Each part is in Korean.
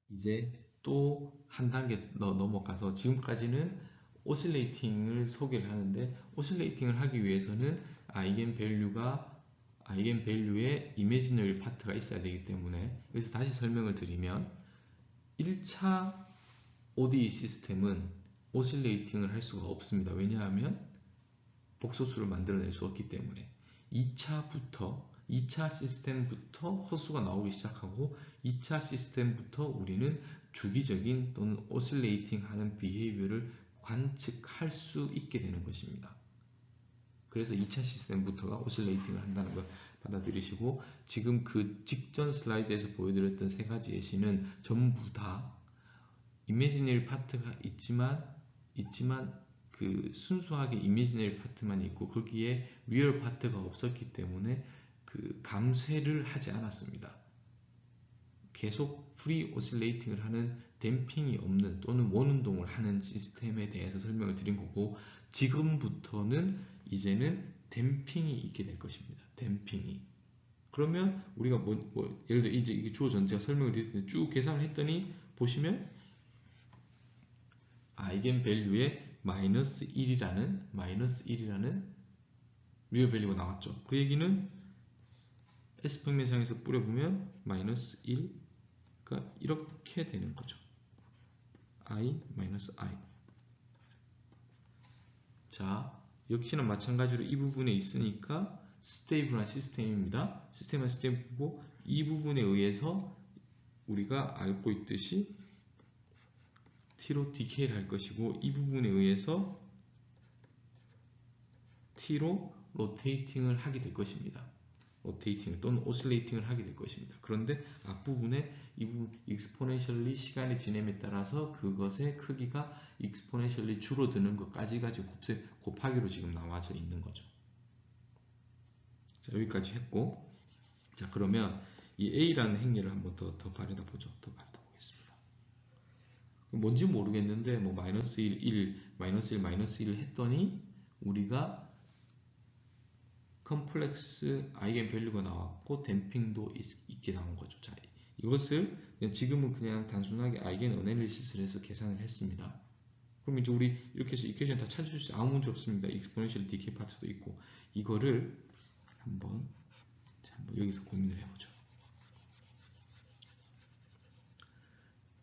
이제 또 한 단계 넘어가서 지금까지는 오실레이팅을 소개를 하는데 오실레이팅을 하기 위해서는 아이겐밸류의 이미지너리 파트가 있어야 되기 때문에 그래서 다시 설명을 드리면 1차 ODE 시스템은 오실레이팅을 할 수가 없습니다. 왜냐하면 복소수를 만들어낼 수 없기 때문에 2차 시스템부터 헛수가 나오기 시작하고 2차 시스템부터 우리는 주기적인 또는 오실레이팅 하는 비헤이비어를 관측할 수 있게 되는 것입니다. 그래서 2차 시스템부터가 오실레이팅을 한다는 걸 받아들이시고 지금 그 직전 슬라이드에서 보여드렸던 세 가지 예시는 전부 다 이미지너리 파트가 있지만 그 순수하게 이미지너리 파트만 있고 거기에 리얼 파트가 없었기 때문에 그 감쇄를 하지 않았습니다. 계속 프리 오실레이팅을 하는 댐핑이 없는 또는 원운동을 하는 시스템에 대해서 설명을 드린 거고 지금부터는 이제는 댐핑이 있게 될 것입니다. 댐핑이. 그러면 우리가 예를 들어 이제 이게 주어 전제가 설명을 드릴 때 쭉 계산을 했더니 보시면 아이겐밸류에 마이너스 1이라는 리얼 밸류가 나왔죠. 그 얘기는 S평면상에서 뿌려보면 마이너스 1, 그러니까 이렇게 되는 거죠. I, 마이너스 I. 자, 역시나 마찬가지로 이 부분에 있으니까 스테이블한 시스템입니다. 스테이블한 시스템이고 이 부분에 의해서 우리가 알고 있듯이 T로 디케이를 할 것이고 이 부분에 의해서 T로 로테이팅을 하게 될 것입니다. 로테이팅 또는 오실레이팅을 하게 될 것입니다. 그런데 앞부분에 이 부분 익스포넨셜리 시간이 지남에 따라서 그것의 크기가 익스포넨셜리 줄어드는 것까지가 지금 곱하기로 지금 나와져 있는 거죠. 자, 여기까지 했고, 자, 그러면 이 A라는 행렬을 한번 더 발휘다 보죠. 더 발휘다 보겠습니다. 뭔지 모르겠는데, 뭐, 마이너스 1, 1, 마이너스 1, 마이너스 1을 했더니, 우리가 컴플렉스 아이겐밸류가 나왔고 댐핑도 있게 나온 거죠. 자, 이것을 지금은 그냥 단순하게 아이겐 어널리시스를 해서 계산을 했습니다. 그럼 이제 우리 이렇게 해서 이퀘이션 다 찾을 수 있어요. 아무 문제 없습니다. 익스포넨셜 디케이 파트도 있고 이거를 한번 여기서 고민을 해보죠.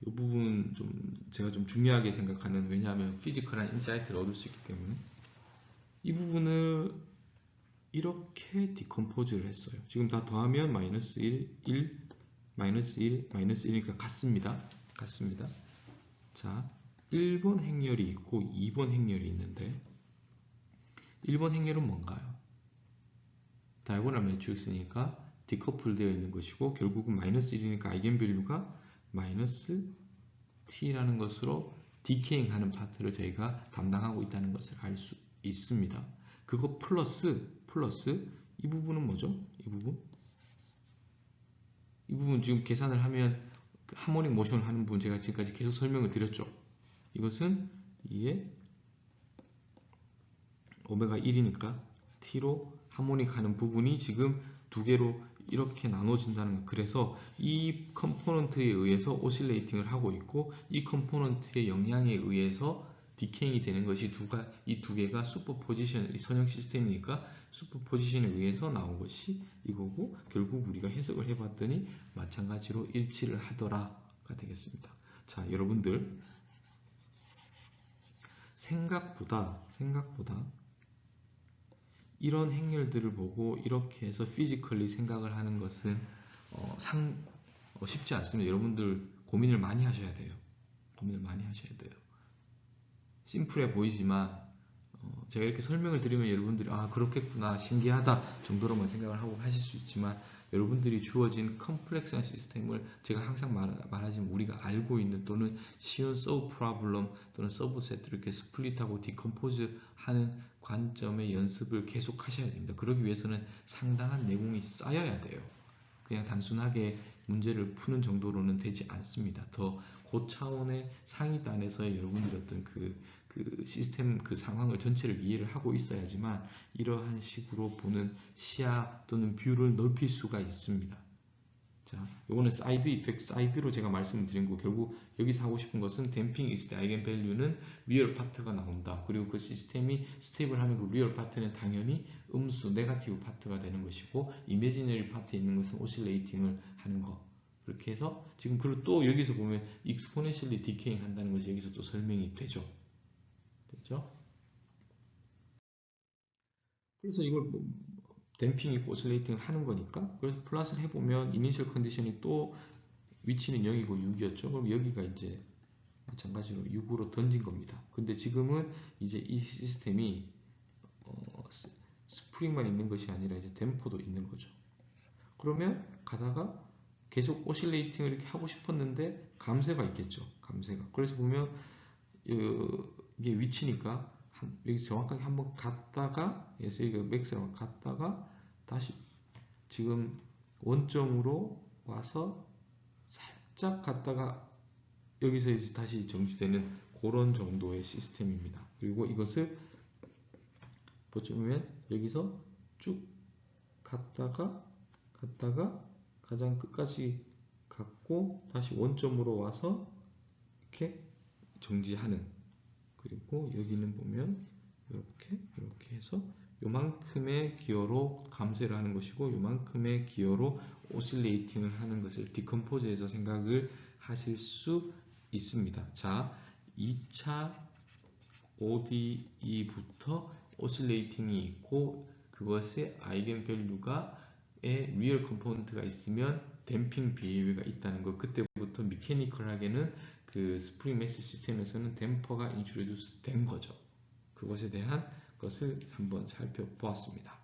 이 부분 제가 좀 중요하게 생각하는, 왜냐하면 피지컬한 인사이트를 얻을 수 있기 때문에 이 부분을 이렇게 디컴포즈를 했어요. 지금 다 더하면 마이너스 1, 1, 마이너스 1, 마이너스 1이니까 같습니다. 자, 1번 행렬이 있고 2번 행렬이 있는데 1번 행렬은 뭔가요? 다이고널 매트릭스니까 디커플 되어 있는 것이고 결국은 마이너스 1이니까 아이겐밸류가 마이너스 t라는 것으로 디케잉 하는 파트를 저희가 담당하고 있다는 것을 알 수 있습니다. 그거 플러스 이 부분은 뭐죠? 이 부분 지금 계산을 하면 하모닉 모션을 하는 부분 제가 지금까지 계속 설명을 드렸죠. 이것은 2의 오메가 1이니까 t로 하모닉 하는 부분이 지금 두 개로 이렇게 나눠진다는 것. 그래서 이 컴포넌트에 의해서 오실레이팅을 하고 있고 이 컴포넌트의 영향에 의해서 디케잉이 되는 것이 이 두 개가 슈퍼포지션, 선형 시스템이니까 슈퍼포지션에 의해서 나온 것이 이거고 결국 우리가 해석을 해봤더니 마찬가지로 일치를 하더라가 되겠습니다. 자, 여러분들 생각보다 이런 행렬들을 보고 이렇게 해서 피지컬리 생각을 하는 것은 쉽지 않습니다. 여러분들 고민을 많이 하셔야 돼요. 심플해 보이지만 제가 이렇게 설명을 드리면 여러분들이 아 그렇겠구나 신기하다 정도로만 생각을 하고 하실 수 있지만 여러분들이 주어진 컴플렉스한 시스템을 제가 항상 말하지만 우리가 알고 있는 또는 쉬운 서브 프로블럼 또는 서브셋을 이렇게 스플릿하고 디컴포즈 하는 관점의 연습을 계속 하셔야 됩니다. 그러기 위해서는 상당한 내공이 쌓여야 돼요. 그냥 단순하게 문제를 푸는 정도로는 되지 않습니다. 더 고차원의 상위단에서의 여러분들의 어떤 그 시스템 그 상황을 전체를 이해를 하고 있어야지만 이러한 식으로 보는 시야 또는 뷰를 넓힐 수가 있습니다. 자, 요거는 사이드 이펙트, 사이드로 제가 말씀을 드린 거, 결국 여기서 하고 싶은 것은 댐핑 is the eigenvalue는 리얼 파트가 나온다. 그리고 그 시스템이 스테이블하면 그 리얼 파트는 당연히 음수, 네거티브 파트가 되는 것이고, 이미지너리 파트에 있는 것은 오실레이팅을 하는 거. 그렇게 해서 지금 그리고 또 여기서 보면 exponentially decaying 한다는 것이 여기서 또 설명이 되죠. 됐죠? 그래서 이걸 뭐 댐핑이 오실레이팅을 하는 거니까, 그래서 플러스를 해보면 이니셜 컨디션이 또 위치는 0이고 6이었죠. 그럼 여기가 이제 마찬가지로 6으로 던진 겁니다. 근데 지금은 이제 이 시스템이 스프링만 있는 것이 아니라 이제 댐퍼도 있는 거죠. 그러면 가다가 계속 오실레이팅을 이렇게 하고 싶었는데 감쇄가 있겠죠. 감쇄가. 그래서 보면 이게 위치니까 여기서 정확하게 한번 갔다가 여기가 맥스랑 갔다가 다시 지금 원점으로 와서 살짝 갔다가 여기서 이제 다시 정지되는 그런 정도의 시스템입니다. 그리고 이것을 보시면 여기서 쭉 갔다가 가장 끝까지 갔고 다시 원점으로 와서 이렇게 정지하는, 그리고 여기는 보면 이렇게 해서 요만큼의 기어로 감쇄를 하는 것이고 요만큼의 기어로 오실레이팅을 하는 것을 디컴포즈해서 생각을 하실 수 있습니다. 자, 2차 ODE부터 오실레이팅이 있고 그것의 아이겐밸류가 리얼 컴포넌트가 있으면 댐핑 비헤이비어가 있다는 것, 그때부터 미케니컬하게는 그 스프링 매스 시스템에서는 댐퍼가 인트로듀스 된 거죠. 그것에 대한 것을 한번 살펴보았습니다.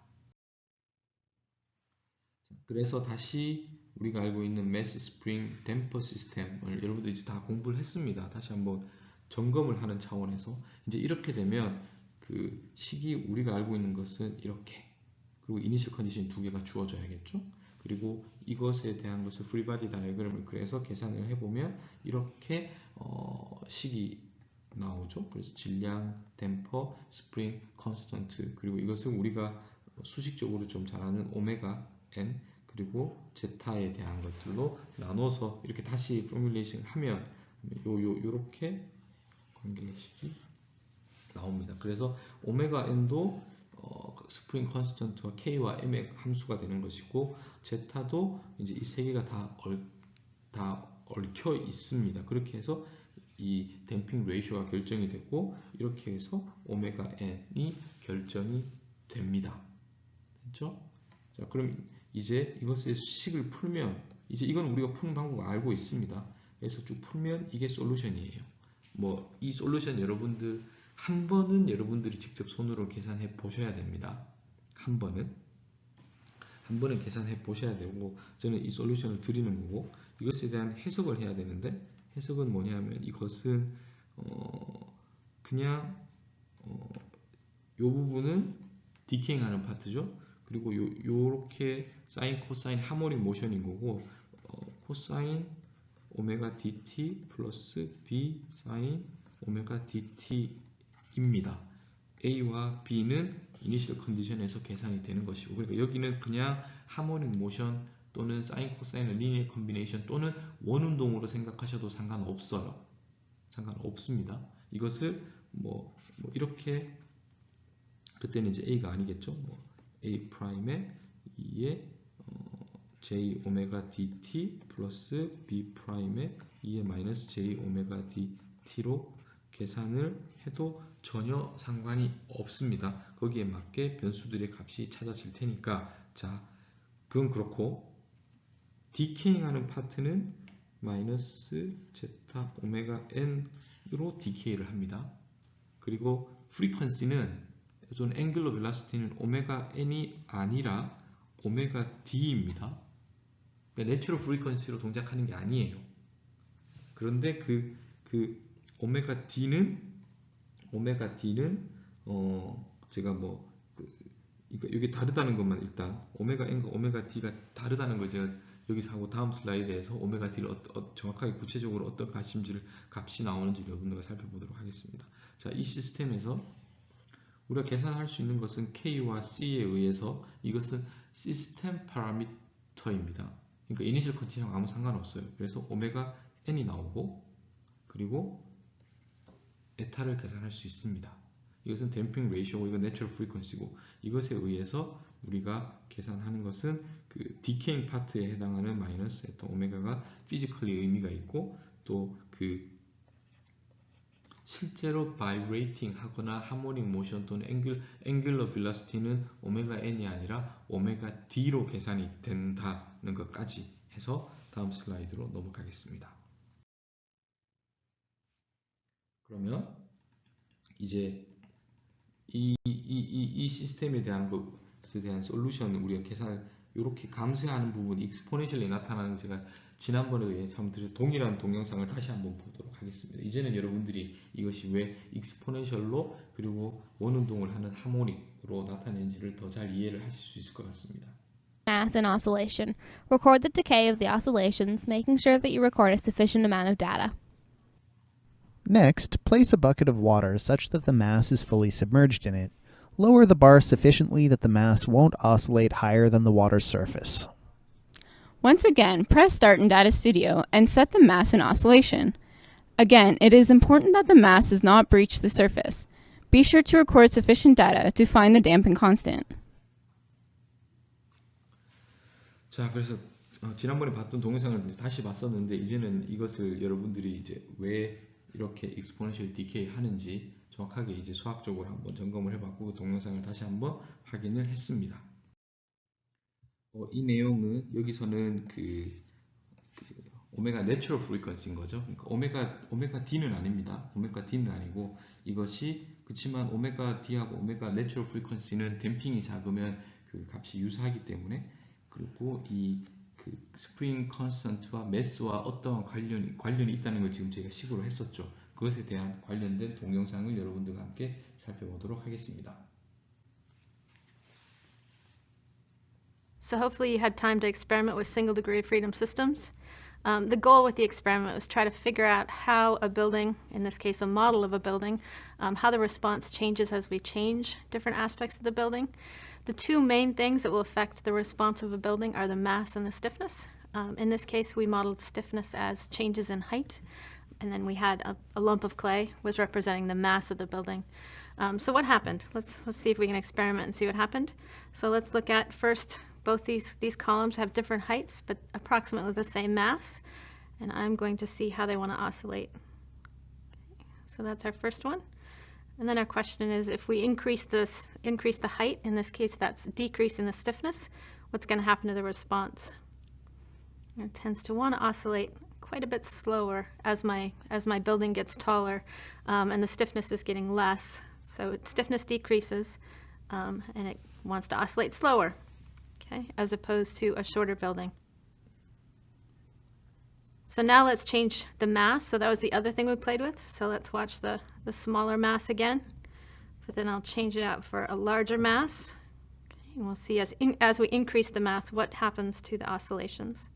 그래서 다시 우리가 알고 있는 매스 스프링 댐퍼 시스템을 여러분들 이제 다 공부를 했습니다. 다시 한번 점검을 하는 차원에서 이제 이렇게 되면 그 식이 우리가 알고 있는 것은 이렇게, 그리고 이니셜 컨디션 두 개가 주어져야겠죠. 그리고 이것에 대한 것을 프리바디 다이어그램을 그래서 계산을 해보면 이렇게 식이 나오죠. 그래서 질량, 댐퍼, 스프링, 컨스턴트, 그리고 이것을 우리가 수식적으로 좀 잘 아는 오메가 n 그리고 제타에 대한 것들로 나눠서 이렇게 다시 포뮬레이션 하면 요렇게 관계식이 나옵니다. 그래서 오메가 n도 스프링 컨스턴트와 k와 m의 함수가 되는 것이고 제타도 이제 이 세 개가 다 얽혀 있습니다. 그렇게 해서 이 댐핑 레이쇼가 결정이 되고 이렇게 해서 오메가 n이 결정이 됩니다. 됐죠? 자, 그럼 이제 이것의 식을 풀면 이제 이건 우리가 푸는 방법을 알고 있습니다. 그래서 쭉 풀면 이게 솔루션이에요. 뭐 이 솔루션 여러분들 한 번은 여러분들이 직접 손으로 계산해 보셔야 됩니다. 한 번은 계산해 보셔야 되고 저는 이 솔루션을 드리는 거고 이것에 대한 해석을 해야 되는데 해석은 뭐냐면 이것은 그냥 요 부분은 디케잉 하는 파트죠. 그리고 요렇게 사인 코사인 하모닉 모션인 거고 코사인 오메가 dt 플러스 b 사인 오메가 dt입니다. A와 B는 이니셜 컨디션에서 계산이 되는 것이고 그러니까 여기는 그냥 하모닉 모션 또는 사인 코사인의 리니어 컨비네이션 또는 원운동으로 생각하셔도 상관없어요. 상관없습니다. 이것을 뭐 이렇게 그때는 이제 A가 아니겠죠. 뭐 A 프라임에 2에 J 오메가 dt 플러스 B 프라임에 2에 마이너스 J 오메가 dt로 계산을 해도 전혀 상관이 없습니다. 거기에 맞게 변수들의 값이 찾아질 테니까 자, 그건 그렇고 디케잉 하는 파트는 마이너스 제타 오메가 n으로 디케이를 합니다. 그리고 프리퀀시는 또는 앵글러 벨라시티는 오메가 n이 아니라 오메가 d입니다. 그러니까 내추럴 프리퀀시로 동작하는 게 아니에요. 그런데 그 오메가 d는 제가 뭐 이게 다르다는 것만 일단 오메가 n과 오메가 d가 다르다는 걸 제가 여기서 하고 다음 슬라이드에서 오메가 d를 정확하게 구체적으로 어떤 값이 나오는지 여러분들과 살펴보도록 하겠습니다. 자, 이 시스템에서 우리가 계산할 수 있는 것은 K와 C에 의해서 이것은 시스템 파라미터입니다. 그러니까 이니셜 컨디션하고 아무 상관없어요. 그래서 오메가 n이 나오고 그리고 에타를 계산할 수 있습니다. 이것은 댐핑 레이쇼고 이건 내추럴 프리퀀시고 이것에 의해서 우리가 계산하는 것은 그 디케잉 파트에 해당하는 마이너스 에타 오메가가 피지컬리 의미가 있고 또 그 실제로 바이브레이팅 하거나 하모닉 모션 또는 앵귤러 빌러시티는 오메가 n이 아니라 오메가 d로 계산이 된다는 것까지 해서 다음 슬라이드로 넘어가겠습니다. 그러면 이제 이 시스템에 대한 것에 대한 솔루션을 우리가 계산을 이렇게 감소하는 부분 익스포넨셜리 나타나는 제가 지난번에 참 동일한 동영상을 다시 한번 보도록 하겠습니다. 이제는 여러분들이 이것이 왜 익스포넨셜로 그리고 원운동을 하는 하모닉으로 나타내는지를 더 잘 이해를 하실 수 있을 것 같습니다. Mass and oscillation. Record the decay of the oscillations, making sure that you record a sufficient amount of data. Next, place a bucket of water such that the mass is fully submerged in it. Lower the bar sufficiently that the mass won't oscillate higher than the water's surface. Once again, press Start in Data Studio and set the mass in oscillation. Again, it is important that the mass does not breach the surface. Be sure to record sufficient data to find the damping constant. 자, 그래서 지난번에 봤던 동영상을 다시 봤었는데 이제는 이것을 여러분들이 이제 왜 이렇게 exponential decay 하는지 정확하게 이제 수학적으로 한번 점검을 해봤고 그 동영상을 다시 한번 확인을 했습니다. 이 내용은 여기서는 그 오메가 내추럴 프리퀀시인 거죠. 그러니까 오메가 D는 아닙니다. 오메가 D는 아니고 이것이 그렇지만 오메가 D하고 오메가 내추럴 프리퀀시는 댐핑이 작으면 그 값이 유사하기 때문에 그리고 이 그 스프링 컨스턴트와 매스와 어떠한 관련이 있다는 걸 지금 저희가 식으로 했었죠. 그것에 대한 관련된 동영상을 여러분들과 함께 살펴보도록 하겠습니다. So hopefully you had time to experiment with single degree of freedom systems. The goal with the experiment was try to figure out how a building, in this case a model of a building, how the response changes as we change different aspects of the building. The two main things that will affect the response of a building are the mass and the stiffness. In this case, we modeled stiffness as changes in height, and then we had a lump of clay was representing the mass of the building. So what happened? Let's see if we can experiment and see what happened. So let's look at first, both these columns have different heights, but approximately the same mass, and I'm going to see how they want to oscillate. So that's our first one. And then our question is, if we increase the height, in this case that's decreasing the stiffness, what's going to happen to the response? And it tends to want to oscillate quite a bit slower as my building gets taller, and the stiffness is getting less. So stiffness decreases, and it wants to oscillate slower, okay, as opposed to a shorter building. So now let's change the mass. So that was the other thing we played with. So let's watch the smaller mass again. But then I'll change it out for a larger mass. Okay, and we'll see as we increase the mass what happens to the oscillations.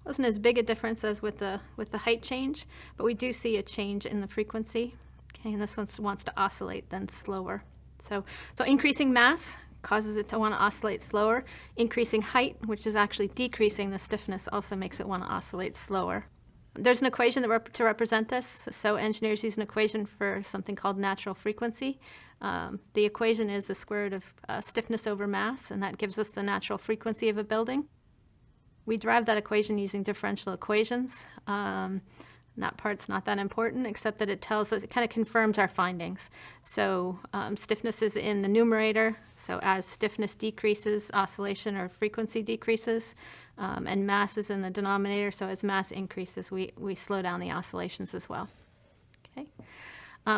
Wasn't as big a difference as with the height change, but we do see a change in the frequency. Okay, and this one wants to oscillate then slower. So increasing mass causes it to want to oscillate slower. Increasing height, which is actually decreasing the stiffness, also makes it want to oscillate slower. There's an equation to represent this. So engineers use an equation for something called natural frequency. The equation is the square root of stiffness over mass, and that gives us the natural frequency of a building. We derive that equation using differential equations. That part's not that important, except that it tells us, it kind of confirms our findings. So stiffness is in the numerator, so as stiffness decreases, oscillation or frequency decreases, and mass is in the denominator, so as mass increases, we slow down the oscillations as well. Okay.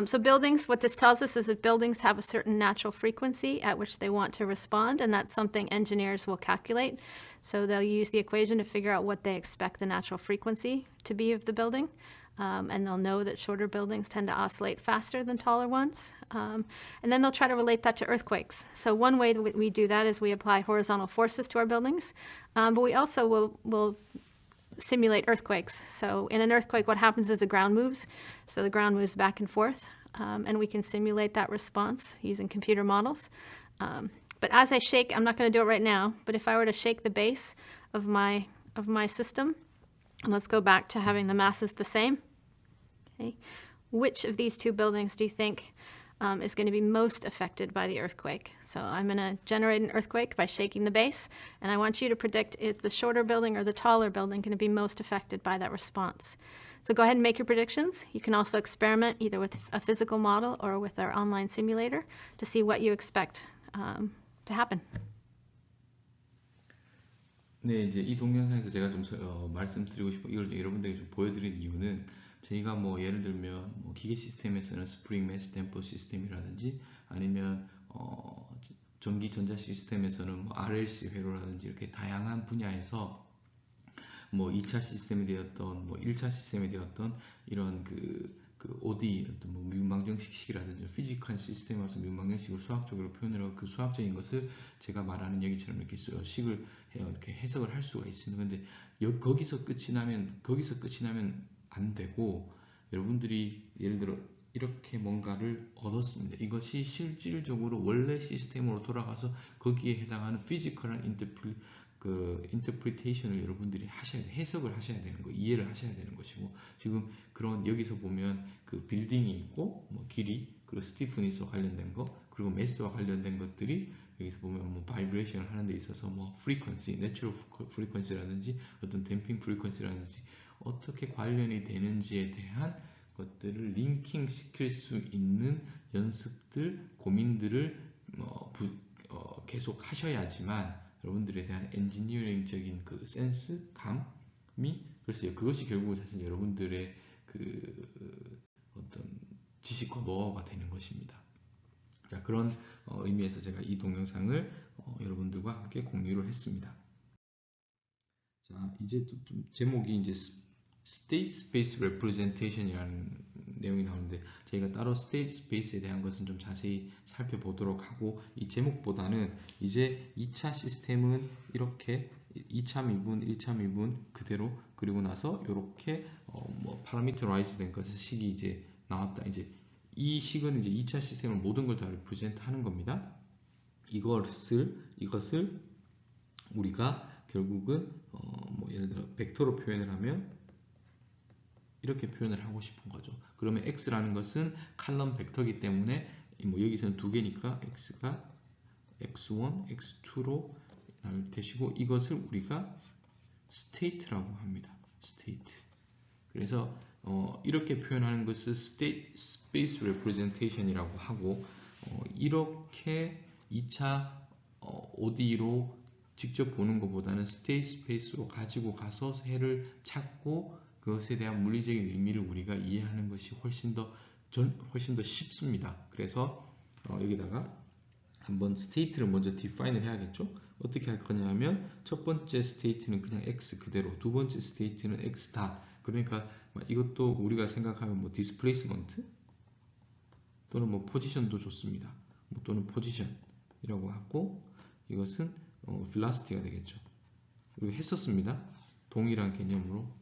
So buildings, what this tells us is that buildings have a certain natural frequency at which they want to respond, and that's something engineers will calculate. So they'll use the equation to figure out what they expect the natural frequency to be of the building, and they'll know that shorter buildings tend to oscillate faster than taller ones. And then they'll try to relate that to earthquakes. So one way that we do that is we apply horizontal forces to our buildings, but we also will simulate earthquakes. So in an earthquake, what happens is the ground moves. So the ground moves back and forth, and we can simulate that response using computer models. But as I shake, I'm not going to do it right now, but if I were to shake the base of my of my system. And let's go back to having the masses the same. Okay. Which of these two buildings do you think is going to be most affected by the earthquake? So I'm going to generate an earthquake by shaking the base, and I want you to predict, is the shorter building or the taller building going to be most affected by that response? So go ahead and make your predictions. You can also experiment either with a physical model or with our online simulator to see what you expect to happen. 네, 이제 이 동영상에서 제가 좀 말씀드리고 싶고 이걸 여러분들에게 좀 보여드린 이유는 저희가 뭐 예를 들면 뭐 기계 시스템에서는 스프링 매스 댐퍼 시스템이라든지 아니면 전기 전자 시스템에서는 뭐 RLC 회로라든지 이렇게 다양한 분야에서 뭐 2차 시스템이 되었던 뭐 1차 시스템이 되었던 이런 그 OD 어떤 뭐 미분방정식이라든지 피지컬 시스템에 와서 미분방정식을 수학적으로 표현을 하고 그 수학적인 것을 제가 말하는 여기처럼 이렇게 식을 이렇게 해석을 할 수가 있습니다. 근데 거기서 끝이 나면 안 되고 여러분들이 예를 들어 이렇게 뭔가를 얻었습니다. 이것이 실질적으로 원래 시스템으로 돌아가서 거기에 해당하는 피지컬한 인터프리테이션을 여러분들이 하셔야 돼. 해석을 하셔야 되는 거, 이해를 하셔야 되는 것이고, 지금 그런 여기서 보면 그 빌딩이 있고, 뭐 길이, 그리고 스티프니스와 관련된 거, 그리고 매스와 관련된 것들이 여기서 보면 뭐 바이브레이션을 하는 데 있어서 뭐 프리퀀시, 내추럴 프리퀀시라든지 어떤 댐핑 프리퀀시라든지 어떻게 관련이 되는지에 대한 것들을 링킹 시킬 수 있는 연습들, 고민들을 계속 하셔야지만 여러분들에 대한 엔지니어링적인 그 센스, 감이 글쎄요, 그것이 결국 사실 여러분들의 그 어떤 지식과 노하우가 되는 것입니다. 자, 그런 의미에서 제가 이 동영상을 여러분들과 함께 공유를 했습니다. 자, 이제 좀 제목이 이제 State Space Representation이라는 내용이 나오는데 저희가 따로 State Space에 대한 것은 좀 자세히 살펴보도록 하고 이 제목보다는 이제 2차 시스템은 이렇게 2차 미분, 1차 미분 그대로 그리고 나서 이렇게 뭐 파라미터라이즈 된 것의 식이 이제 나왔다. 이제 이 식은 이제 2차 시스템을 모든 걸 다 리프레젠트 하는 겁니다. 이것을 우리가 결국은 뭐 예를 들어 벡터로 표현을 하면 이렇게 표현을 하고 싶은 거죠. 그러면 x라는 것은 칼럼 벡터이기 때문에 뭐 여기서는 두 개니까 x가 x1, x2로 나올 것이고 이것을 우리가 state라고 합니다. state. 그래서 이렇게 표현하는 것을 state space representation이라고 하고 이렇게 2차 OD로 직접 보는 것보다는 state space로 가지고 가서 해를 찾고 그것에 대한 물리적인 의미를 우리가 이해하는 것이 훨씬 더 쉽습니다. 그래서 여기다가 한번 state를 먼저 define을 해야겠죠. 어떻게 할 거냐면 첫 번째 state는 그냥 x 그대로, 두 번째 state는 x 다. 그러니까 이것도 우리가 생각하면 뭐 displacement 또는 뭐 position도 좋습니다. 또는 position이라고 하고 이것은 velocity가 되겠죠. 우리가 했었습니다. 동일한 개념으로.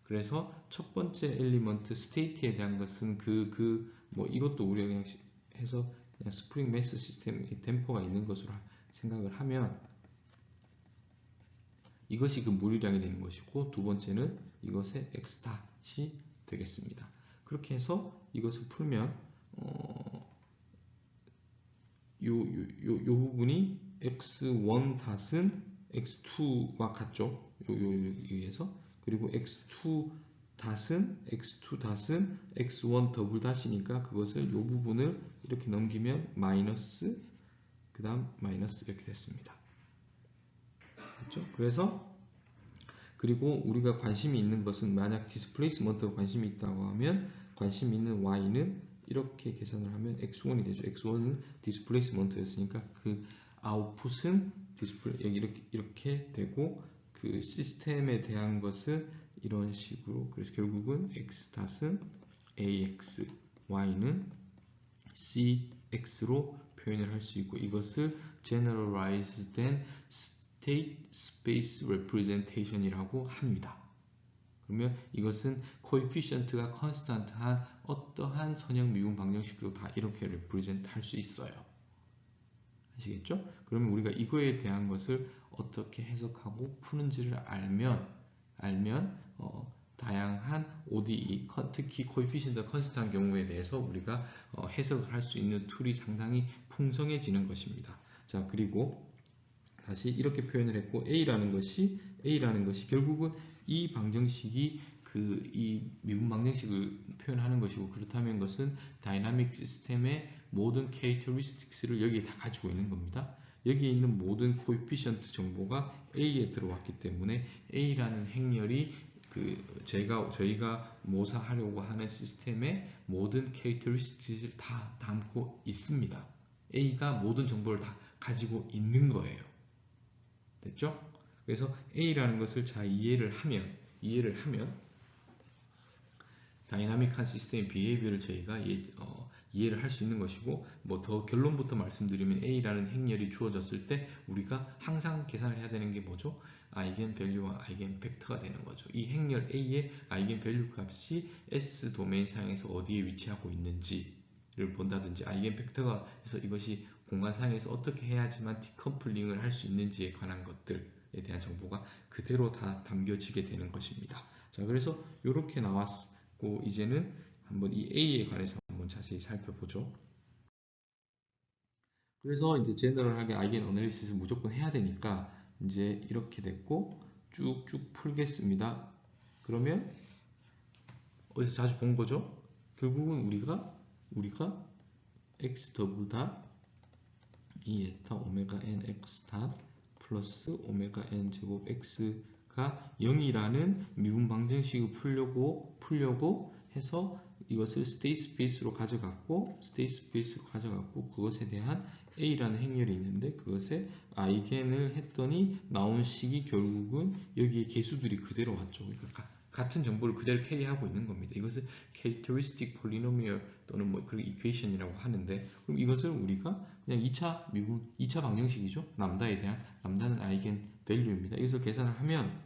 그래서 첫 번째 엘리먼트 스테이트에 대한 것은 뭐 이것도 우리가 그냥 해서 그냥 스프링 매스 시스템 댐퍼가 있는 것으로 생각을 하면 이것이 그 물류량이 되는 것이고 두 번째는 이것의 x닷이 되겠습니다. 그렇게 해서 이것을 풀면 요 부분이 x1 닷은 x2와 같죠. 여기에서 그리고 x2 닷은 x1 더블 닷이니까 그것을 이 부분을 이렇게 넘기면 마이너스 그 다음 마이너스 이렇게 됐습니다. 그렇죠? 그래서 그리고 우리가 관심이 있는 것은 만약 디스플레이스먼트가 관심이 있다고 하면 관심 있는 y는 이렇게 계산을 하면 x1이 되죠. x1은 디스플레이스먼트였으니까 그 아웃풋은 이렇게 되고 그 시스템에 대한 것은 이런 식으로 그래서 결국은 x닷은 ax, y는 cx로 표현을 할 수 있고 이것을 generalized 된 state space representation이라고 합니다. 그러면 이것은 coefficient가 constant한 어떠한 선형 미분 방정식도 다 이렇게 represent 할 수 있어요. 아시겠죠? 그러면 우리가 이거에 대한 것을 어떻게 해석하고 푸는지를 알면 알면 다양한 ODE, 특히 코에피션트 컨스트한 경우에 대해서 우리가 해석을 할 수 있는 툴이 상당히 풍성해지는 것입니다. 자, 그리고 다시 이렇게 표현을 했고 A라는 것이 결국은 이 방정식이 이 미분 방정식을 표현하는 것이고, 그렇다면 그것은 다이나믹 시스템의 모든 캐릭터리스틱스를 여기에 다 가지고 있는 겁니다. 여기에 있는 모든 코에피션트 정보가 A에 들어왔기 때문에 A라는 행렬이 저희가 모사하려고 하는 시스템의 모든 캐릭터리스틱스를 다 담고 있습니다. A가 모든 정보를 다 가지고 있는 거예요. 됐죠? 그래서 A라는 것을 잘 이해를 하면 다이나믹한 시스템 비헤이비어를 저희가 이해를 할 수 있는 것이고, 뭐 더 결론부터 말씀드리면 A라는 행렬이 주어졌을 때 우리가 항상 계산을 해야 되는 게 뭐죠? 아이겐 밸류와 아이겐 벡터가 되는 거죠. 이 행렬 A의 아이겐 밸류 값이 S 도메인 상에서 어디에 위치하고 있는지를 본다든지, 아이겐 벡터가 해서 이것이 공간상에서 어떻게 해야지만 디컴플링을 할 수 있는지에 관한 것들에 대한 정보가 그대로 다 담겨지게 되는 것입니다. 자, 그래서 이렇게 나왔고, 이제는 한번 이 A에 관해서 한번 자세히 살펴보죠. 그래서 이제 제너럴하게 아이겐 어널리시스를 무조건 해야 되니까 이제 이렇게 됐고, 쭉쭉 풀겠습니다. 그러면 어디서 자주 본 거죠? 결국은 우리가 x 더블 닷 이 에타 오메가 n x 닷 플러스 오메가 n 제곱 x가 0이라는 미분 방정식을 풀려고 해서 이것을 스테이트 스페이스로 가져갔고, 그것에 대한 A라는 행렬이 있는데, 그것에 아이겐을 했더니 나온 식이 결국은 여기에 개수들이 그대로 왔죠. 그러니까 같은 정보를 그대로 캐리하고 있는 겁니다. 이것을 characteristic polynomial 또는 뭐 그런 equation이라고 하는데, 그럼 이것을 우리가 그냥 2차 방정식이죠. 람다에 대한, 람다는 아이겐 밸류입니다. 이것을 계산을 하면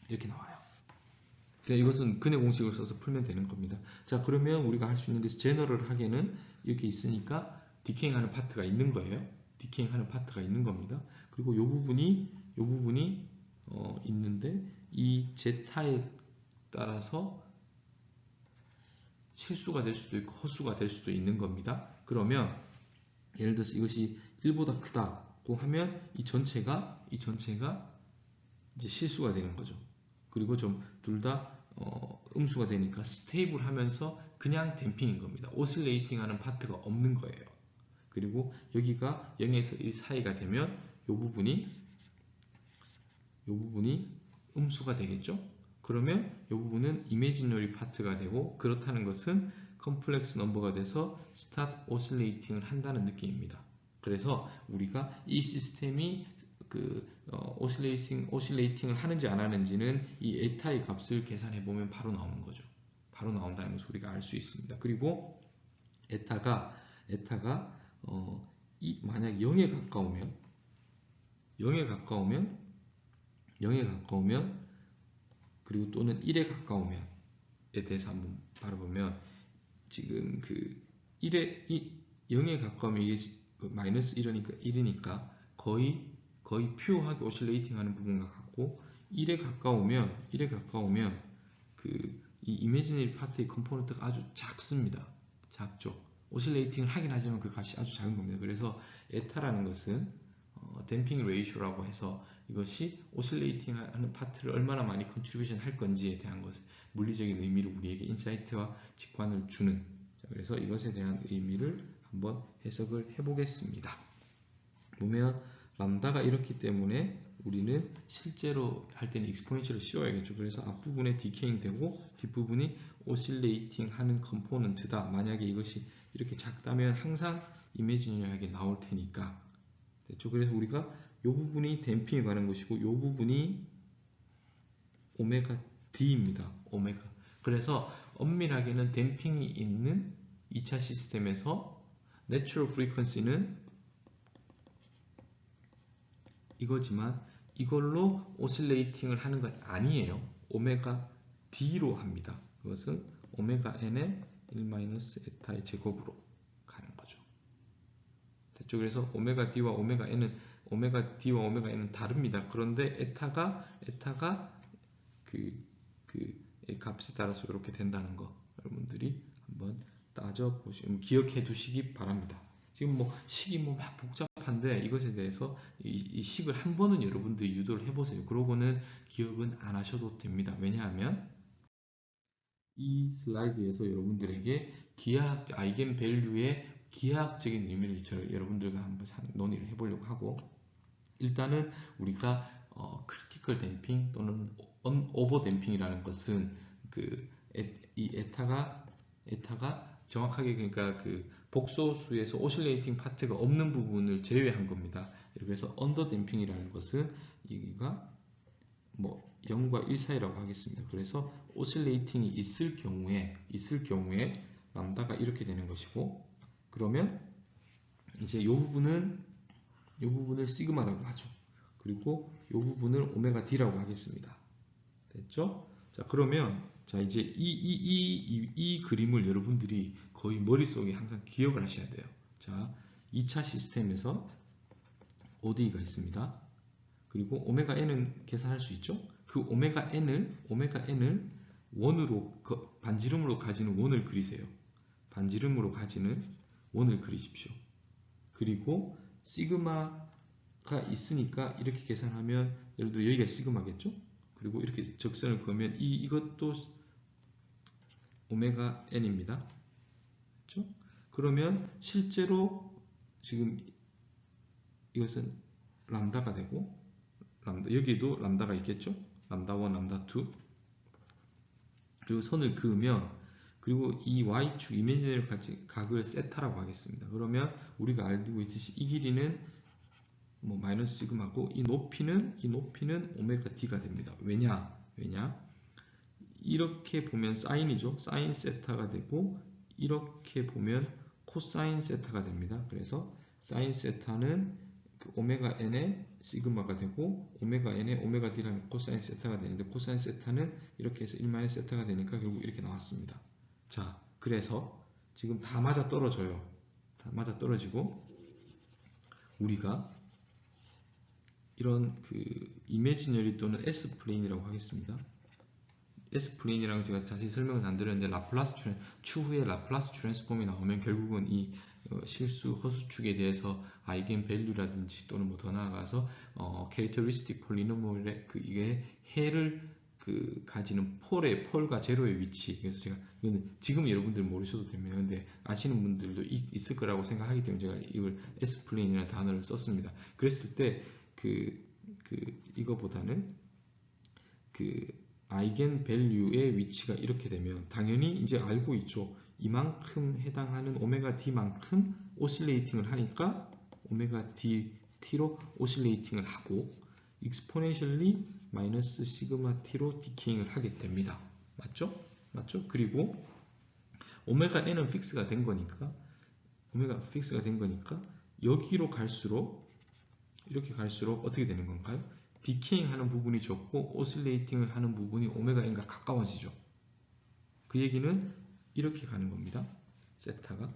이렇게 나와요. 이것은 근의 공식을 써서 풀면 되는 겁니다. 자, 그러면 우리가 할 수 있는 게 제너럴하게는 이렇게 있으니까 디케잉하는 파트가 있는 거예요. 디케잉하는 파트가 있는 겁니다. 그리고 이 부분이 있는데, 이 제타에 따라서 실수가 될 수도 있고 헛수가 될 수도 있는 겁니다. 그러면 예를 들어서 이것이 1보다 크다고 하면 이 전체가 이제 실수가 되는 거죠. 그리고 좀 둘 다 음수가 되니까 스테이블 하면서 그냥 댐핑인 겁니다. 오실레이팅 하는 파트가 없는 거예요. 그리고 여기가 0에서 1 사이가 되면 이 부분이 음수가 되겠죠. 그러면 이 부분은 이미지너리 파트가 되고, 그렇다는 것은 컴플렉스 넘버가 돼서 스탑 오실레이팅을 한다는 느낌입니다. 그래서 우리가 이 시스템이 오실레이팅을 하는지 안 하는지는 이 에타의 값을 계산해 보면 바로 나오는 거죠. 바로 나온다는 것을 우리가 알 수 있습니다. 그리고 에타가 만약 0에 가까우면 그리고 또는 1에 가까우면에 대해서 한번 바라보면, 지금 0에 가까우면 이게 마이너스 1이니까 거의 퓨어하게 오실레이팅 하는 부분과 같고, 1에 가까우면 이 이미지너리 파트의 컴포넌트가 아주 작습니다. 작죠. 오실레이팅을 하긴 하지만 그 값이 아주 작은 겁니다. 그래서 에타라는 것은 댐핑 레이쇼라고 해서 이것이 오실레이팅 하는 파트를 얼마나 많이 컨트리뷰션 할 건지에 대한 것을 물리적인 의미를 우리에게 인사이트와 직관을 주는, 그래서 이것에 대한 의미를 한번 해석을 해보겠습니다. 보면 람다가 이렇기 때문에 우리는 실제로 할 때는 익스포넨셜을 씌워야겠죠. 그래서 앞부분에 디케잉 되고 뒷부분이 오실레이팅 하는 컴포넌트다. 만약에 이것이 이렇게 작다면 항상 이미지너리하게 나올 테니까. 됐죠? 그래서 우리가 이 부분이 댐핑에 관한 것이고, 이 부분이 오메가 D입니다. 오메가. 그래서 엄밀하게는 댐핑이 있는 2차 시스템에서 내추럴 프리퀀시는 이거지만 이걸로 오실레이팅을 하는 건 아니에요. 오메가 D로 합니다. 그것은 오메가 N의 1-에타의 제곱으로 가는 거죠. 됐죠? 그래서 오메가 D와 오메가 N은 다릅니다. 그런데 에타가 값에 따라서 이렇게 된다는 거 여러분들이 한번 따져보시면 기억해 두시기 바랍니다. 지금 뭐 식이 뭐 막 복잡한데 이것에 대해서 이 식을 한 번은 여러분들이 유도를 해보세요. 그러고는 기억은 안 하셔도 됩니다. 왜냐하면 이 슬라이드에서 여러분들에게 아이겐 밸류의 기하학적인 의미를 여러분들과 한번 논의를 해보려고 하고, 일단은 우리가 크리티컬 댐핑 또는 오버 댐핑이라는 것은 이 에타가 정확하게 그러니까 복소수에서 오실레이팅 파트가 없는 부분을 제외한 겁니다. 그래서 언더 댐핑이라는 것은 여기가 뭐 0과 1 사이라고 하겠습니다. 그래서 오실레이팅이 있을 경우에 람다가 이렇게 되는 것이고, 그러면 이제 이 부분을 시그마라고 하죠. 그리고 이 부분을 오메가 D라고 하겠습니다. 됐죠? 자, 그러면 자 이제 이 그림을 여러분들이 거의 머릿속에 항상 기억을 하셔야 돼요. 자, 2차 시스템에서 ODE가 있습니다. 그리고 오메가 n은 계산할 수 있죠? 그 오메가 n을 원으로 반지름으로 가지는 원을 그리세요. 반지름으로 가지는 원을 그리십시오. 그리고 시그마가 있으니까 이렇게 계산하면 예를 들어 여기가 시그마겠죠? 그리고 이렇게 적선을 그으면 이것도 오메가 n입니다. 그렇죠? 그러면 실제로 지금 이것은 람다가 되고 여기도 람다가 있겠죠? 람다 1, 람다 2. 그리고 선을 그으면, 그리고 이 y축 이미지너리 각을 세타라고 하겠습니다. 그러면 우리가 알고 있듯이 이 길이는 뭐 마이너스 시그마고 이 높이는 오메가 d가 됩니다. 왜냐? 이렇게 보면 사인이죠. 사인 세타가 되고 이렇게 보면 코사인 세타가 됩니다. 그래서 사인 세타는 오메가 n의 시그마가 되고 오메가 n의 오메가 d라는 코사인 세타가 되는데, 코사인 세타는 이렇게 해서 1마이너스 세타가 되니까 결국 이렇게 나왔습니다. 자, 그래서 지금 다 맞아 떨어져요. 다 맞아 떨어지고 우리가 이런 이미지너리 또는 S플레인이라고 하겠습니다. S플레인이라고 제가 자세히 설명을 안 드렸는데 추후에 라플라스 트랜스폼이 나오면 결국은 이 실수 허수축에 대해서 아이겐 밸류라든지 또는 뭐 더 나아가서 캐릭터리스틱 폴리노멀의 이게 해를 가지는 폴과 제로의 위치. 그래서 제가 이거는 지금 여러분들 모르셔도 됩니다. 근데 아시는 분들도 있을 거라고 생각하기 때문에 제가 이걸 S플레인이라는 단어를 썼습니다. 그랬을 때 이거보다는 아이겐 밸류의 위치가 이렇게 되면 당연히 이제 알고 있죠. 이만큼 해당하는 오메가 D만큼 오실레이팅을 하니까 오메가 D로 오실레이팅을 하고 exponentially 마이너스 시그마 T로 디케잉을 하게 됩니다. 맞죠? 그리고 오메가 N은 픽스가 된 거니까 여기로 갈수록 이렇게 갈수록 어떻게 되는 건가요? 디케잉 하는 부분이 적고 오실레이팅을 하는 부분이 오메가 n과 가까워지죠. 그 얘기는 이렇게 가는 겁니다. 세타가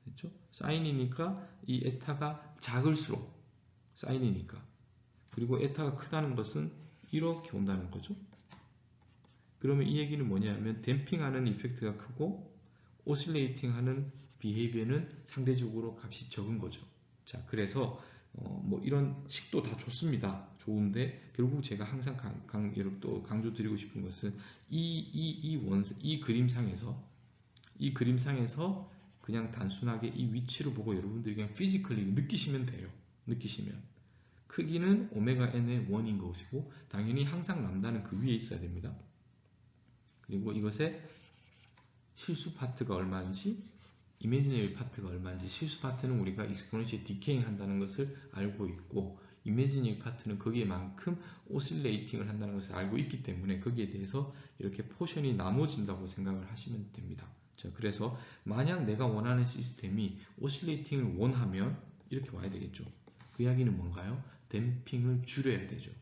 됐죠? 사인이니까 이 에타가 작을수록 사인이니까, 그리고 에타가 크다는 것은 이렇게 온다는 거죠. 그러면 이 얘기는 뭐냐면 댐핑하는 이펙트가 크고 오실레이팅 하는 비헤이비어는 상대적으로 값이 적은 거죠. 자, 그래서 뭐 이런 식도 다 좋습니다. 좋은데 결국 제가 항상 또 강조드리고 싶은 것은 이 그림상에서 그냥 단순하게 이 위치를 보고 여러분들이 그냥 피지컬리 느끼시면 돼요. 크기는 오메가 n의 1인 것이고 당연히 항상 람다는 그 위에 있어야 됩니다. 그리고 이것의 실수 파트가 얼마인지, 이미지너리 파트가 얼마인지, 실수 파트는 우리가 익스포넨셜 디케잉 한다는 것을 알고 있고 이미지너리 파트는 거기에만큼 오실레이팅을 한다는 것을 알고 있기 때문에 거기에 대해서 이렇게 포션이 나눠진다고 생각을 하시면 됩니다. 자, 그래서 만약 내가 원하는 시스템이 오실레이팅을 원하면 이렇게 와야 되겠죠. 그 이야기는 뭔가요? 댐핑을 줄여야 되죠.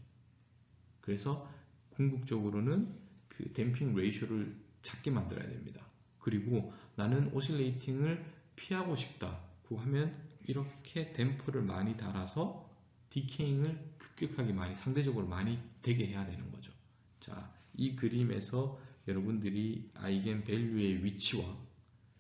그래서 궁극적으로는 그 댐핑 레이쇼를 작게 만들어야 됩니다. 그리고 나는 오실레이팅을 피하고 싶다고 하면 이렇게 댐퍼를 많이 달아서 디케잉을 급격하게 상대적으로 많이 되게 해야 되는 거죠. 자, 이 그림에서 여러분들이 아이겐 밸류의 위치와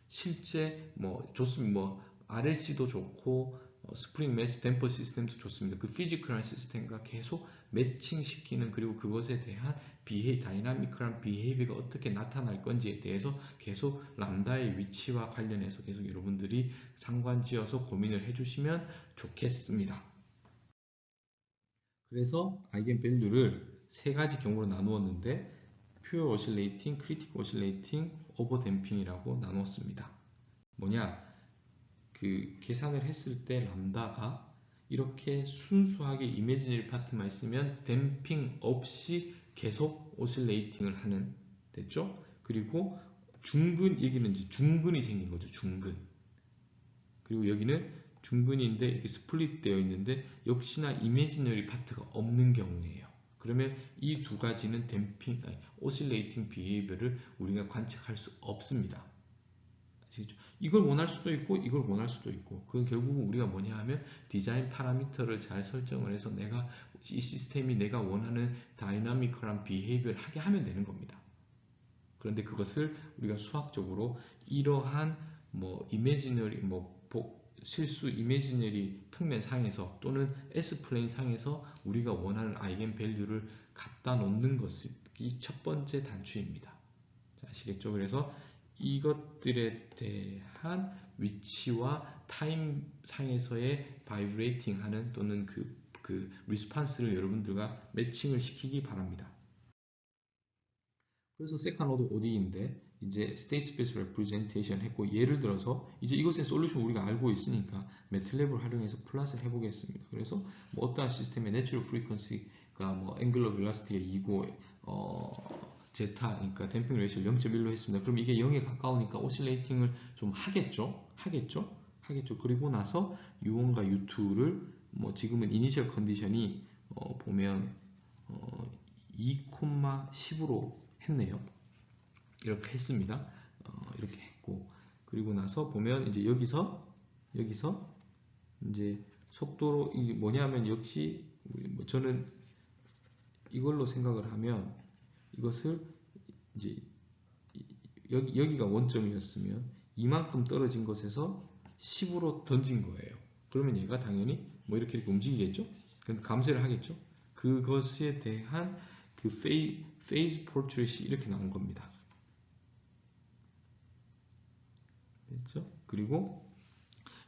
실제 뭐 좋습니다. 뭐 RLC도 좋고 스프링 매스 댐퍼 시스템도 좋습니다. 그 피지컬한 시스템과 계속 매칭시키는, 그리고 그것에 대한 다이나미컬한 비헤이비가 어떻게 나타날 건지에 대해서 계속 람다의 위치와 관련해서 계속 여러분들이 상관지어서 고민을 해주시면 좋겠습니다. 그래서 아이겐 밸류를 세 가지 경우로 나누었는데 퓨어 오실레이팅, 크리티컬 오실레이팅, 오버 댐핑이라고 나누었습니다. 뭐냐? 그 계산을 했을 때 람다가 이렇게 순수하게 이미지너리 파트만 있으면 댐핑 없이 계속 오실레이팅을 하는, 됐죠? 그리고 중근, 여기는 이제 중근이 생긴 거죠. 중근. 그리고 여기는 중근인데 이렇게 스플릿 되어 있는데 역시나 이미지너리 파트가 없는 경우예요. 그러면 이 두 가지는 오실레이팅 비헤이비어를 우리가 관측할 수 없습니다. 아시겠죠? 이걸 원할 수도 있고 이걸 원할 수도 있고, 그건 결국은 우리가 뭐냐 하면 디자인 파라미터를 잘 설정을 해서 내가 이 시스템이 내가 원하는 다이나미컬한 비헤이비어를 하게 하면 되는 겁니다. 그런데 그것을 우리가 수학적으로 이러한 뭐 이미지너리 실수 이미지너리 평면 상에서 또는 S플레인 상에서 우리가 원하는 아이겐 밸류를 갖다 놓는 것이 첫 번째 단추입니다. 자, 아시겠죠? 그래서 이것들에 대한 위치와 타임 상에서의 바이브레이팅 하는 또는 그 리스판스를 여러분들과 매칭을 시키기 바랍니다. 그래서 세컨 오더 ODE인데 이제 스테이트 스페이스 레프레젠테이션 했고, 예를 들어서 이제 이것의 솔루션 우리가 알고 있으니까 매틀랩을 활용해서 플롯을 해보겠습니다. 그래서 뭐 어떠한 시스템의 내추럴 프리퀀시가 뭐 앵글러 벨로시티가 2고 제타, 그러니까 댐핑 레이시오 0.1로 했습니다. 그럼 이게 0에 가까우니까 오실레이팅을 좀 하겠죠? 그리고 나서 U1과 U2를 뭐 지금은 이니셜 컨디션이 보면 2,10으로 했네요. 이렇게 했습니다. 이렇게 했고, 그리고 나서 보면 이제 여기서 이제 속도로 이게 뭐냐면 역시 뭐 저는 이걸로 생각을 하면 이것을 이제 여기가 원점이었으면 이만큼 떨어진 것에서 10으로 던진 거예요. 그러면 얘가 당연히 뭐 이렇게 움직이겠죠? 그럼 감쇄를 하겠죠? 그것에 대한 그 페이즈 포트렛이 이렇게 나온 겁니다. 됐죠? 그리고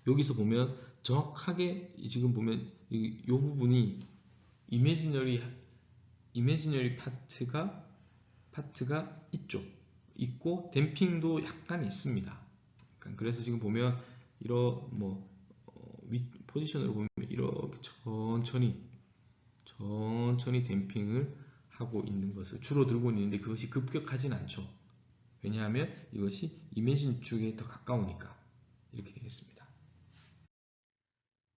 여기서 보면 정확하게 지금 보면 이 부분이 이미지너리 파트가 있고 댐핑도 약간 있습니다. 그래서 지금 보면 포지션으로 보면 이렇게 천천히 댐핑을 하고 있는 것을 주로 들고 있는데 그것이 급격하진 않죠. 왜냐하면 이것이 이미진 쪽에 더 가까우니까 이렇게 되겠습니다.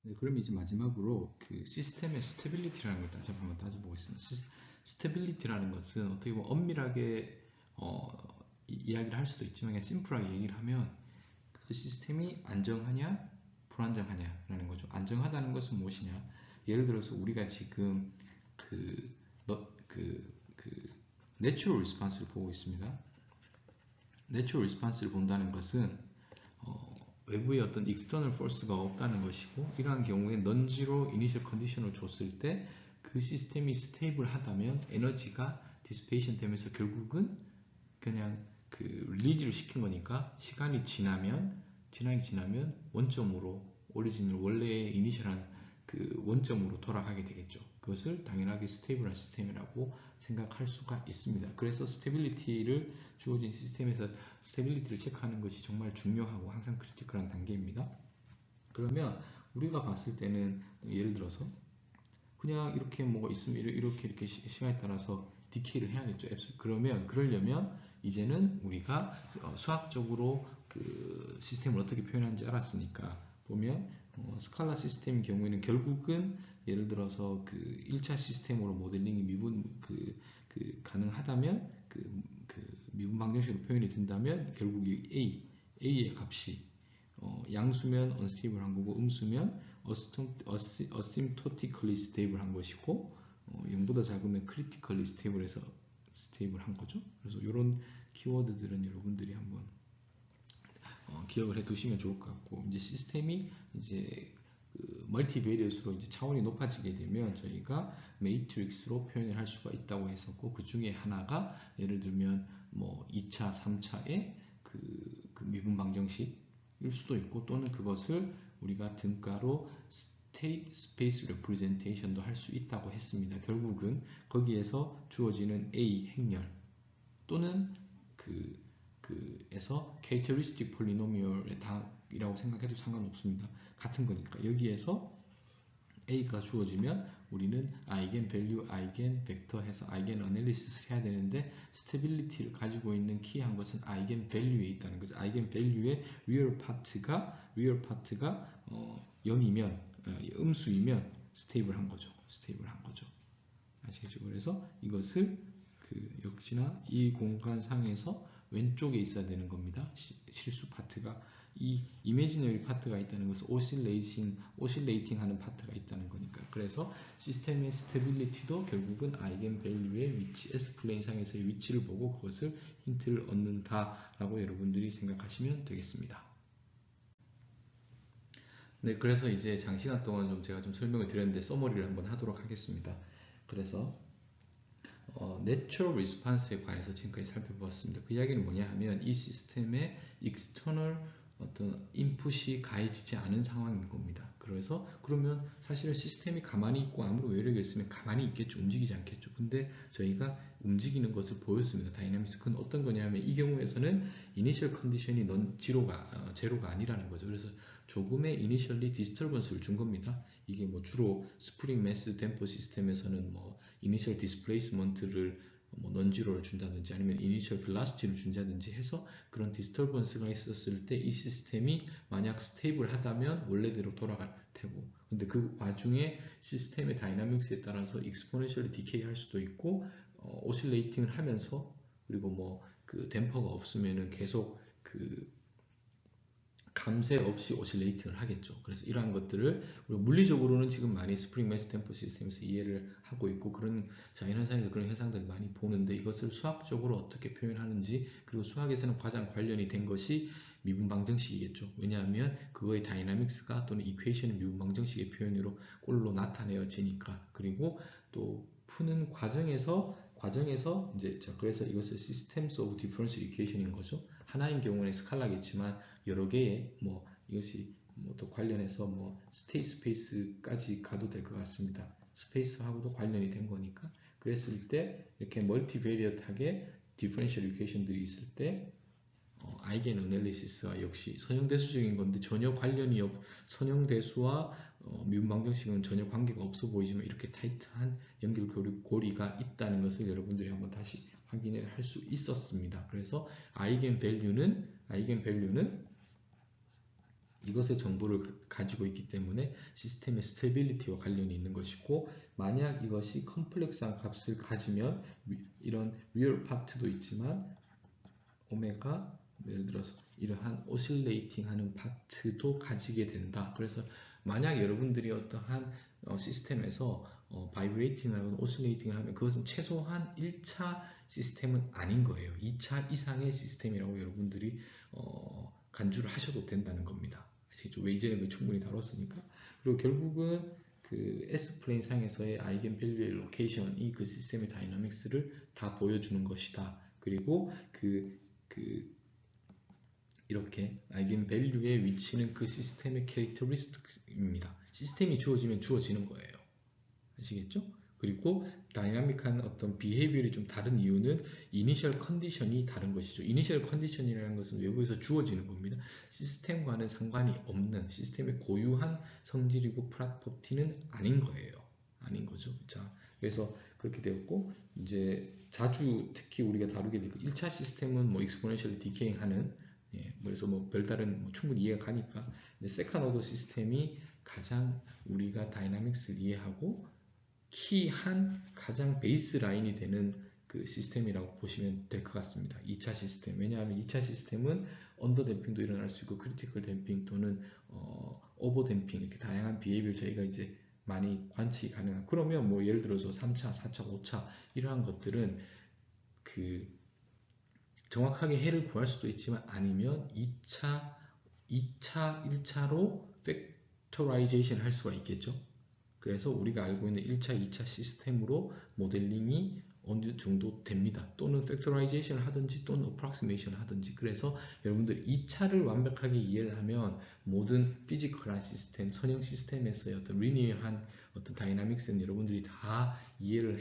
네, 그럼 이제 마지막으로 그 시스템의 스테빌리티라는 걸 다시 한번 따져보겠습니다. 스테빌리티라는 것은 어떻게 보면 엄밀하게 이야기를 할 수도 있지만 그냥 심플하게 얘기를 하면 그 시스템이 안정하냐 불안정하냐라는 거죠. 안정하다는 것은 무엇이냐? 예를 들어서 우리가 지금 내추럴 리스폰스를 보고 있습니다. 내추럴 리스폰스를 본다는 것은 외부의 어떤 external force가 없다는 것이고, 이러한 경우에 non-zero initial condition을 줬을 때 그 시스템이 스테이블하다면 에너지가 디스페이션 되면서 결국은 그냥 그 릴리즈를 시킨 거니까 시간이 지나면 원점으로 오리지널 원래의 이니셜한 그 원점으로 돌아가게 되겠죠. 그것을 당연하게 스테이블한 시스템이라고 생각할 수가 있습니다. 그래서 스테빌리티를 주어진 시스템에서 스테빌리티를 체크하는 것이 정말 중요하고 항상 크리티컬한 단계입니다. 그러면 우리가 봤을 때는 예를 들어서 그냥 이렇게 뭐가 있으면 이렇게 시간에 따라서 디케이를 해야겠죠. 그러려면 이제는 우리가 수학적으로 그 시스템을 어떻게 표현하는지 알았으니까 보면 스칼라 시스템인 경우에는 결국은 예를 들어서 그 1차 시스템으로 모델링이 가능하다면 미분 방정식으로 표현이 된다면 결국 이 A의 값이 양수면 unstable 한 거고 음수면 asymptotically stable 한 것이고 0보다 작으면 critically stable해서 스테이블한 거죠. 그래서 이런 키워드들은 여러분들이 한번 기억을 해 두시면 좋을 것 같고, 이제 시스템이 이제 그 멀티베리엇으로 이제 차원이 높아지게 되면 저희가 매트릭스로 표현을 할 수가 있다고 했었고, 그 중에 하나가 예를 들면 뭐 2차, 3차의 그 미분 방정식일 수도 있고, 또는 그것을 우리가 등가로 스테이트 스페이스 레프레젠테이션도 할 수 있다고 했습니다. 결국은 거기에서 주어지는 A 행렬 또는 에서 캐릭터리스틱 폴리노미얼의 답이라고 생각해도 상관없습니다. 같은 거니까. 여기에서 A가 주어지면 우리는 아이겐 밸류, 아이겐 벡터 해서 아이겐 어널리시스를 해야 되는데, 스테빌리티를 가지고 있는 키한 것은 아이겐 밸류에 있다는 거죠. 아이겐 밸류의 리얼 파트가 0이면 음수이면 스테이블한 거죠. 스테이블한 거죠. 아시겠죠? 그래서 이것을 역시나 이 공간상에서 왼쪽에 있어야 되는 겁니다. 실수 파트가. 이 이미지너리 파트가 있다는 것은 오실레이팅 하는 파트가 있다는 거니까. 그래서 시스템의 스테빌리티도 결국은 아이겐 밸류의 위치, S플레인 상에서의 위치를 보고 그것을 힌트를 얻는다라고 여러분들이 생각하시면 되겠습니다. 네, 그래서 이제 장시간 동안 제가 좀 설명을 드렸는데 서머리를 한번 하도록 하겠습니다. 그래서 Natural Response에 관해서 지금까지 살펴보았습니다. 그 이야기는 뭐냐 하면 이 시스템의 external 어떤 인풋이 가해지지 않은 상황인 겁니다. 그러면 사실은 시스템이 가만히 있고 아무런 외력이 있으면 가만히 있겠죠. 움직이지 않겠죠. 근데 저희가 움직이는 것을 보였습니다. 다이나믹스. 그건 어떤 거냐면 이 경우에서는 이니셜 컨디션이 제로가 아니라는 거죠. 그래서 조금의 이니셜리 디스터번스를 준 겁니다. 이게 뭐 주로 스프링 매스 댐퍼 시스템에서는 뭐 이니셜 디스플레이스먼트를 뭐 넌지로를 준다든지 아니면 이니셜 velocity를 준다든지 해서 그런 디스터번스가 있었을 때 이 시스템이 만약 스테이블하다면 원래대로 돌아갈 테고, 근데 그 와중에 시스템의 다이나믹스에 따라서 익스포넨셜리 디케이 할 수도 있고 오실레이팅을 하면서, 그리고 뭐 그 댐퍼가 없으면은 계속 감쇄 없이 오실레이팅을 하겠죠. 그래서 이러한 것들을 우리가 물리적으로는 지금 많이 스프링 매스 댐퍼 시스템에서 이해를 하고 있고, 그런 자연현상에서 그런 현상들을 많이 보는데, 이것을 수학적으로 어떻게 표현하는지, 그리고 수학에서는 가장 관련이 된 것이 미분 방정식이겠죠. 왜냐하면 그거의 다이나믹스가 또는 이퀘이션의 미분 방정식의 표현으로 꼴로 나타내어지니까. 그리고 또 푸는 과정에서 이제 그래서 이것을 Systems of Differential Equation인 거죠. 하나인 경우는 스칼라겠지만 여러 개의 이것이 더 관련해서 스테이트 스페이스까지 가도 될 것 같습니다. 스페이스하고도 관련이 된 거니까. 그랬을 때 이렇게 멀티베리엇하게 디퍼런셜 이퀘이션들이 있을 때 아이겐 어널리시스와 역시 선형대수적인 건데 전혀 관련이 선형대수와 미분 방정식은 전혀 관계가 없어 보이지만 이렇게 타이트한 연결고리가 있다는 것을 여러분들이 한번 다시 확인을 할 수 있었습니다. 그래서 아이겐 밸류는 이것의 정보를 가지고 있기 때문에 시스템의 스테빌리티와 관련이 있는 것이고, 만약 이것이 컴플렉스한 값을 가지면 이런 리얼 파트도 있지만 오메가, 예를 들어서 이러한 오실레이팅 하는 파트도 가지게 된다. 그래서 만약 여러분들이 어떠한 시스템에서 바이브레이팅을 하거나 오실레이팅을 하면 그것은 최소한 1차 시스템은 아닌 거예요. 2차 이상의 시스템이라고 여러분들이 간주를 하셔도 된다는 겁니다. 아시겠죠? 왜 이제는 충분히 다뤘으니까. 그리고 결국은 그 S플레인 상에서의 아이겐 밸류의 로케이션이 그 시스템의 다이나믹스를 다 보여주는 것이다. 그리고 이렇게 아이겐 밸류의 위치는 그 시스템의 캐릭터리스틱입니다. 시스템이 주어지면 주어지는 거예요. 아시겠죠? 그리고 다이나믹한 어떤 비헤이비얼이 좀 다른 이유는 이니셜 컨디션이 다른 것이죠. 이니셜 컨디션이라는 것은 외부에서 주어지는 겁니다. 시스템과는 상관이 없는, 시스템의 고유한 성질이고 프로퍼티는 아닌 거예요. 아닌 거죠. 자, 그래서 그렇게 되었고, 이제 자주 특히 우리가 다루게 되고 1차 시스템은 익스포넨셜 디케잉 하는, 그래서 별다른 충분히 이해가 가니까, 이제 세컨 오더 시스템이 가장 우리가 다이나믹스를 이해하고 키한 가장 베이스 라인이 되는 그 시스템이라고 보시면 될 것 같습니다. 2차 시스템. 왜냐하면 2차 시스템은 언더 댐핑도 일어날 수 있고 크리티컬 댐핑 또는 오버 댐핑, 이렇게 다양한 비헤이비얼 저희가 이제 많이 관측이 가능한. 그러면 예를 들어서 3차, 4차, 5차 이러한 것들은 그 정확하게 해를 구할 수도 있지만 아니면 1차로 팩토라이제이션 할 수가 있겠죠. 그래서 우리가 알고 있는 1차, 2차 시스템으로 모델링이 어느 정도 됩니다. 또는 팩토라이제이션을 하든지 또는 어프락시메이션을 하든지. 그래서 여러분들 2차를 완벽하게 이해를 하면 모든 피지컬한 시스템, 선형 시스템에서의 어떤 리니어한 어떤 다이나믹스는 여러분들이 다 이해를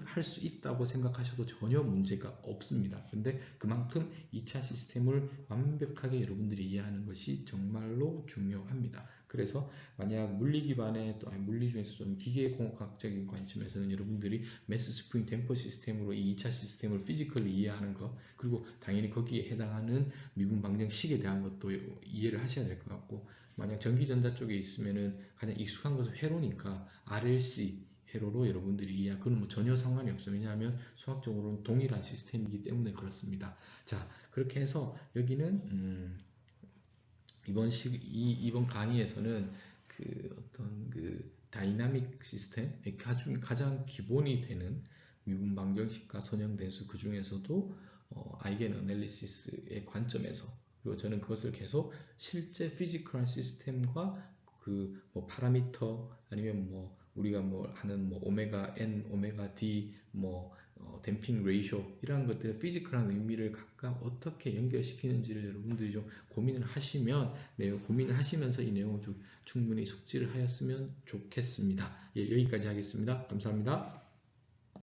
할 수 있다고 생각하셔도 전혀 문제가 없습니다. 근데 그만큼 2차 시스템을 완벽하게 여러분들이 이해하는 것이 정말로 중요합니다. 그래서 만약 물리 기반의 또 물리 중에서 좀 기계공학적인 관점에서는 여러분들이 매스 스프링 댐퍼 시스템으로 이 2차 시스템을 피지컬리 이해하는 것, 그리고 당연히 거기에 해당하는 미분 방정식에 대한 것도 이해를 하셔야 될 것 같고, 만약 전기전자 쪽에 있으면은 가장 익숙한 것은 회로니까 RLC 회로로 여러분들이 이해하고, 그건 뭐 전혀 상관이 없어요. 왜냐하면 수학적으로는 동일한 시스템이기 때문에 그렇습니다. 자, 그렇게 해서 여기는 이번 강의에서는 그 어떤 그 다이나믹 시스템의 가장 기본이 되는 미분 방정식과 선형 대수, 그 중에서도 아이겐 어널리시스의 관점에서, 그리고 저는 그것을 계속 실제 피지컬한 시스템과 그 뭐 파라미터 아니면 뭐 우리가 뭐 하는 뭐 오메가 n, 오메가 d, 뭐 댐핑 레이쇼 이런 것들의 피지컬한 의미를 각각 어떻게 연결시키는지를 여러분들이 좀 고민을 하시면, 고민을 하시면서 이 내용을 좀 충분히 숙지를 하였으면 좋겠습니다. 예, 여기까지 하겠습니다. 감사합니다.